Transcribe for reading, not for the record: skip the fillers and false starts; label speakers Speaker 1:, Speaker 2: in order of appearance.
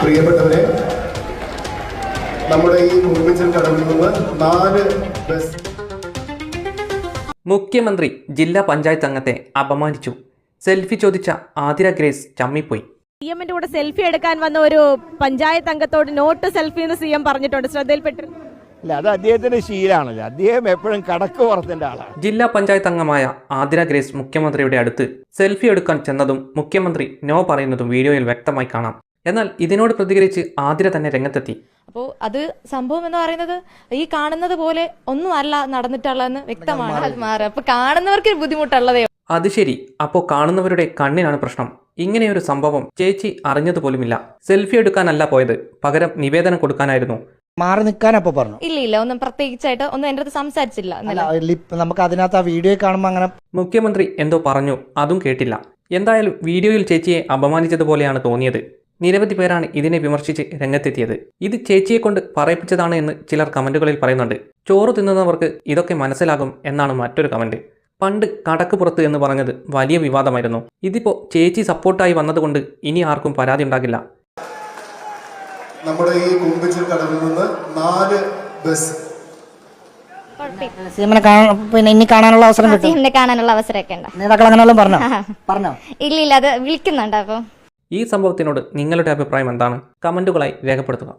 Speaker 1: പ്രിയപ്പെട്ടവരെ, നമ്മുടെ ഈ കുറുമ്പിച്ചൽ കടവിൽ നിന്ന് 4 ബസ്.
Speaker 2: മുഖ്യമന്ത്രി ജില്ലാ പഞ്ചായത്ത് അംഗത്തെ അപമാനിച്ചു. സെൽഫി ചോദിച്ച ആതിര ഗ്രേസ് ചമ്മിപ്പോയി.
Speaker 3: സിഎമ്മിന്റെ കൂടെ സെൽഫി എടുക്കാൻ വന്ന ഒരു പഞ്ചായത്ത് അംഗത്തോട് നോട്ട് സെൽഫി എന്ന് സിഎം പറഞ്ഞിട്ടുണ്ട്. ശ്രദ്ധയിൽപ്പെട്ടിരുന്നു.
Speaker 4: അല്ല, അത് അദ്ദേഹത്തിന്റെ ശീലമാണല്ലോ. അദ്ദേഹം എപ്പോഴും കടക്ക് പുറത്തിന്റെ ആളാണ്.
Speaker 2: ജില്ലാ പഞ്ചായത്ത് അംഗമായ ആതിര ഗ്രേസ് മുഖ്യമന്ത്രിയുടെ അടുത്ത് സെൽഫി എടുക്കാൻ ചെന്നതും മുഖ്യമന്ത്രി നോ പറയുന്നതും വീഡിയോയിൽ വ്യക്തമായി കാണാം. എന്നാൽ ഇതിനോട് പ്രതികരിച്ച് ആതിര തന്നെ രംഗത്തെത്തി.
Speaker 5: അപ്പോൾ അത് സംഭവം എന്ന് പറയുന്നത് ഈ കാണുന്നത് പോലെ ഒന്നും അല്ല നടന്നിട്ടുള്ളതെന്ന് വ്യക്തമാണ്. അത് മാറും. അപ്പൊ കാണുന്നവർക്ക് ബുദ്ധിമുട്ടുള്ളതേ.
Speaker 2: അത് ശരി, അപ്പോൾ കാണുന്നവരുടെ കണ്ണിനാണ് പ്രശ്നം. ഇങ്ങനെയൊരു സംഭവം ചേച്ചി അറിഞ്ഞതുപോലുമില്ല. സെൽഫി എടുക്കാനല്ല പോയത്, പകരം നിവേദനം കൊടുക്കാനായിരുന്നു.
Speaker 6: മാറി നിൽക്കാനപ്പോ പറഞ്ഞു.
Speaker 5: ഇല്ല ഒന്നും പ്രത്യേകിച്ചായിട്ട് ഒന്നും എന്റെ അടുത്ത് സംസാരിച്ചില്ല.
Speaker 6: നമുക്ക് അതിനകത്ത് ആ വീഡിയോ കാണുമ്പോൾ അങ്ങനെ
Speaker 2: മുഖ്യമന്ത്രി എന്തോ പറഞ്ഞു, അതും കേട്ടില്ല. എന്തായാലും വീഡിയോയിൽ ചേച്ചിയെ അപമാനിച്ചതുപോലെയാണ് തോന്നിയത്. നിരവധി പേരാണ് ഇതിനെ വിമർശിച്ച് രംഗത്തെത്തിയത്. ഇത് ചേച്ചിയെ കൊണ്ട് പറയിപ്പിച്ചതാണ് എന്ന് ചിലർ കമന്റുകളിൽ പറയുന്നുണ്ട്. ചോറ് തിന്നുന്നവർക്ക് ഇതൊക്കെ മനസ്സിലാകും എന്നാണ് മറ്റൊരു കമന്റ്. പണ്ട് കടക്ക് പുറത്ത് എന്ന് പറഞ്ഞത് വലിയ വിവാദമായിരുന്നു. ഇതിപ്പോ ചേച്ചി സപ്പോർട്ടായി വന്നതുകൊണ്ട് ഇനി ആർക്കും പരാതി ഉണ്ടാകില്ല.
Speaker 1: നമ്മുടെ ഈ കുറുമ്പിച്ചൽ കടവിൽ നിന്ന് 4 ബസ്.
Speaker 6: പിന്നെ ഇനി കാണാനുള്ള അവസരം കിട്ടും.
Speaker 5: കാണാനുള്ള അവസരമൊക്കെ ഉണ്ട്.
Speaker 6: നേതാക്കൾ അങ്ങനെ പറഞ്ഞോ?
Speaker 5: ഇല്ല അത് വിളിക്കുന്നുണ്ട്. അപ്പൊ
Speaker 2: ഈ സംഭവത്തിനോട് നിങ്ങളുടെ അഭിപ്രായം എന്താണ്? കമന്റുകളായി രേഖപ്പെടുത്തുക.